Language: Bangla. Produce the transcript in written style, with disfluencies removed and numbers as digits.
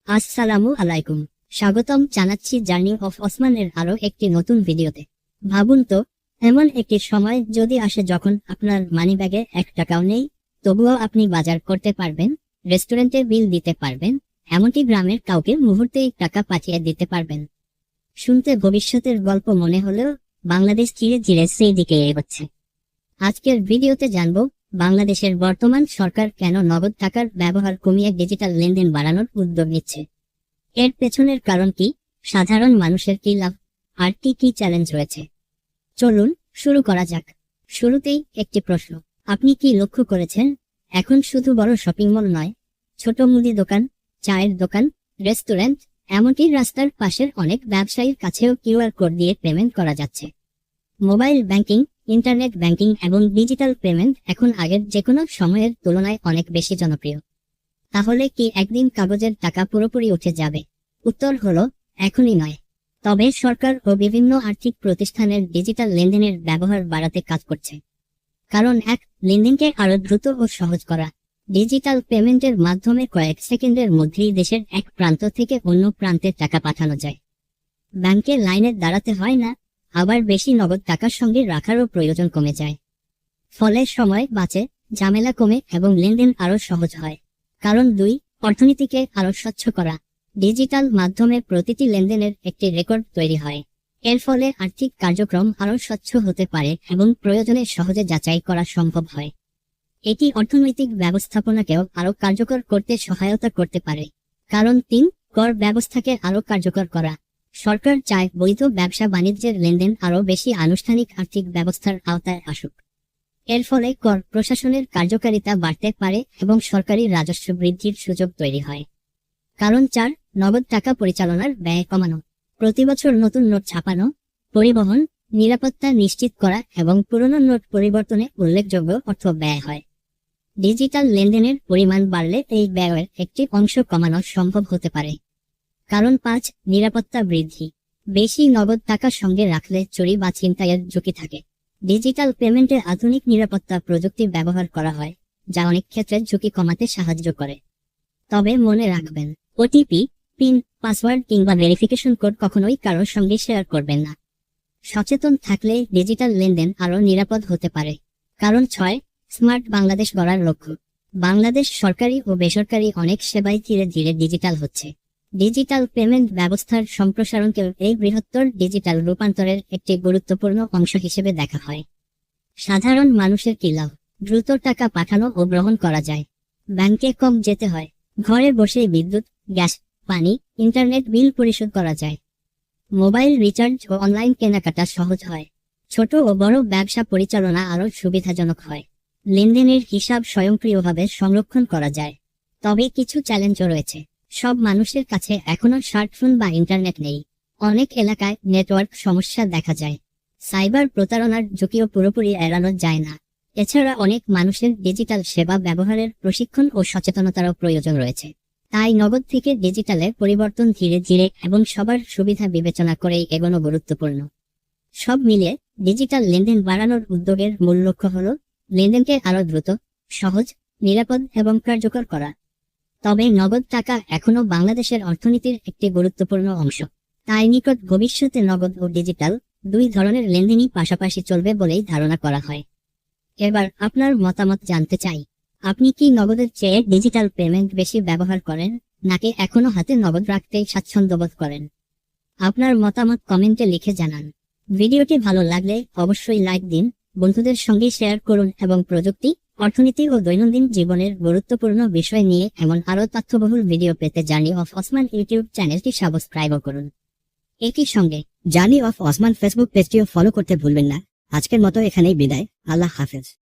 আসসালামু আলাইকুম। স্বাগতম জানাচ্ছি জার্নি অফ ওসমানের আরো একটি নতুন ভিডিওতে। ভাবুন তো, এমন একটি সময় যদি আসে যখন আপনার মানিব্যাগে 1 টাকাও নেই, তবুও আপনি বাজার করতে পারবেন, রেস্টুরেন্টে বিল দিতে পারবেন, এমনকি গ্রামের কাউকে মুহূর্তেই টাকা পাঠিয়ে দিতে পারবেন। শুনতে ভবিষ্যতের গল্প মনে হলেও বাংলাদেশ ধীরে ধীরে সেই দিকে এগোচ্ছে। আজকের ভিডিওতে জানব বাংলাদেশের বর্তমান সরকার কেন নগদ টাকার ব্যবহার কমিয়ে ডিজিটাল লেনদেন বাড়ানোর উদ্যোগ নিচ্ছে। এর পেছনের কারণ কি, সাধারণ মানুষের কি লাভ, আর কি কি চ্যালেঞ্জ রয়েছে। চলুন শুরু করা যাক। শুরুতেই একটি প্রশ্ন, আপনি কি লক্ষ্য করেছেন, এখন শুধু বড় শপিং মল নয়, ছোট মুদি দোকান, চায়ের দোকান, রেস্টুরেন্ট, এমনকি রাস্তার পাশের অনেক ব্যবসায়ীর কাছেও কিউআর কোড দিয়ে পেমেন্ট করা যাচ্ছে। মোবাইল ব্যাংকিং, ইন্টারনেট ব্যাংকিং এবং ডিজিটাল পেমেন্ট এখন আগের যে কোনো সময়ের তুলনায় অনেক বেশি জনপ্রিয়। তাহলে কি একদিন কাগজের টাকা পুরোপুরি উঠে যাবে? উত্তর হলো এখনই নয়। তবে সরকার ও বিভিন্ন আর্থিক প্রতিষ্ঠানের ডিজিটাল লেনদেনের ব্যবহার বাড়াতে কাজ করছে। কারণ লেনদেনকে আরো দ্রুত ও সহজ করা। ডিজিটাল পেমেন্টের মাধ্যমে কয়েক সেকেন্ডের মধ্যেই দেশের এক প্রান্ত থেকে অন্য প্রান্তে টাকা পাঠানো যায়। ব্যাংকে লাইনে দাঁড়াতে হয় না, আবার বেশি নগদ টাকার সঙ্গে রাখারও প্রয়োজন কমে যায়। ফলে সময় বাঁচে, ঝামেলা কমে এবং লেনদেন আরো সহজ হয়। কারণ 2, অর্থনীতিকে আরো স্বচ্ছ করা। ডিজিটাল মাধ্যমে প্রতিটি লেনদেনের একটি রেকর্ড তৈরি হয়। এর ফলে আর্থিক কার্যক্রম আরো স্বচ্ছ হতে পারে এবং প্রয়োজনে সহজে যাচাই করা সম্ভব হয়। এটি অর্থনৈতিক ব্যবস্থাপনাকেও আরো কার্যকর করতে সহায়তা করতে পারে। কারণ 3, কর ব্যবস্থাকে আরো কার্যকর করা। সরকার চায় বৈধ ব্যবসা বাণিজ্যের লেনদেন আরও বেশি আনুষ্ঠানিক আর্থিক ব্যবস্থার আওতায় আসুক। এর ফলে কর প্রশাসনের কার্যকারিতা বাড়তে পারে এবং সরকারি রাজস্ব বৃদ্ধির সুযোগ তৈরি হয়। কারণ 4, নগদ টাকা পরিচালনার ব্যয় কমানো। প্রতিবছর নতুন নোট ছাপানো, পরিবহন, নিরাপত্তা নিশ্চিত করা এবং পুরনো নোট পরিবর্তনে উল্লেখযোগ্য অর্থ ব্যয় হয়। ডিজিটাল লেনদেনের পরিমাণ বাড়লে এই ব্যয়ের একটি অংশ কমানো সম্ভব হতে পারে। কারণ 5, নিরাপত্তা বৃদ্ধি। বেশি নগদ টাকা সঙ্গে রাখলে চুরি বা ছিনতাইয়ের ঝুঁকি থাকে। ডিজিটাল পেমেন্টে আধুনিক নিরাপত্তা প্রযুক্তি ব্যবহার করা হয়, যা অনেক ক্ষেত্রে ঝুঁকি কমাতে সাহায্য করে। তবে মনে রাখবেন, ওটিপি, পিন, পাসওয়ার্ড কিংবা ভেরিফিকেশন কোড কখনোই কারোর সঙ্গে শেয়ার করবেন না। সচেতন থাকলে ডিজিটাল লেনদেন আরও নিরাপদ হতে পারে। কারণ 6, স্মার্ট বাংলাদেশ গড়ার লক্ষ্য। বাংলাদেশ সরকারি ও বেসরকারি অনেক সেবাই ধীরে ধীরে ডিজিটাল হচ্ছে। ডিজিটাল পেমেন্ট ব্যবস্থার সম্প্রসারণকেও এই বৃহত্তর ডিজিটাল রূপান্তরের একটি গুরুত্বপূর্ণ অংশ হিসেবে দেখা হয়। সাধারণ মানুষের কি লাভ, দ্রুত টাকা পাঠানো ও গ্রহণ করা যায়। ব্যাংকে কম যেতে হয়, ঘরে বসেই বিদ্যুৎ, গ্যাস, পানি, ইন্টারনেট বিল পরিশোধ করা যায়। মোবাইল রিচার্জ ও অনলাইন কেনাকাটা সহজ হয়। ছোট ও বড় ব্যবসা পরিচালনা আরও সুবিধাজনক হয়। লেনদেনের হিসাব স্বয়ংক্রিয়ভাবে সংরক্ষণ করা যায়। তবে কিছু চ্যালেঞ্জও রয়েছে। সব মানুষের কাছে এখনো স্মার্টফোন বা ইন্টারনেট নেই। অনেক এলাকায় নেটওয়ার্ক সমস্যা দেখা যায়। সাইবার প্রতারণার ঝুঁকিও পুরোপুরি এড়ানো যায় না। এছাড়া অনেক মানুষের ডিজিটাল সেবা ব্যবহারের প্রশিক্ষণ ও সচেতনতারও প্রয়োজন রয়েছে। তাই নগদ থেকে ডিজিটালে পরিবর্তন ধীরে ধীরে এবং সবার সুবিধা বিবেচনা করেই এগোনো গুরুত্বপূর্ণ। সব মিলিয়ে ডিজিটাল লেনদেন বাড়ানোর উদ্যোগের মূল লক্ষ্য হল লেনদেনকে আরও দ্রুত, সহজ, নিরাপদ এবং কার্যকর করা। তবে নগদ টাকা এখনো বাংলাদেশের অর্থনীতির একটি গুরুত্বপূর্ণ অংশ। তাই নিকট ভবিষ্যতে নগদ ও ডিজিটাল 2 ধরনের লেনদেনই পাশাপাশি চলবে বলেই ধারণা করা হয়। এবার আপনার মতামত জানতে চাই। আপনি কি নগদের চেয়ে ডিজিটাল পেমেন্ট বেশি ব্যবহার করেন, নাকি এখনো হাতে নগদ রাখতেই স্বাচ্ছন্দ্যবোধ করেন? আপনার মতামত কমেন্টে লিখে জানান। ভিডিওটি ভালো লাগলে অবশ্যই লাইক দিন, বন্ধুদের সঙ্গে শেয়ার করুন এবং প্রযুক্তি, অর্থনীতি ও দৈনন্দিন জীবনের গুরুত্বপূর্ণ বিষয় নিয়ে এমন আরও তথ্যবহুল ভিডিও পেতে জার্নি অফ ওসমান ইউটিউব চ্যানেলটি সাবস্ক্রাইব করুন। একই সঙ্গে জার্নি অফ ওসমান ফেসবুক পেজটিও ফলো করতে ভুলবেন না। আজকের মতো এখানেই বিদায়। আল্লাহ হাফেজ।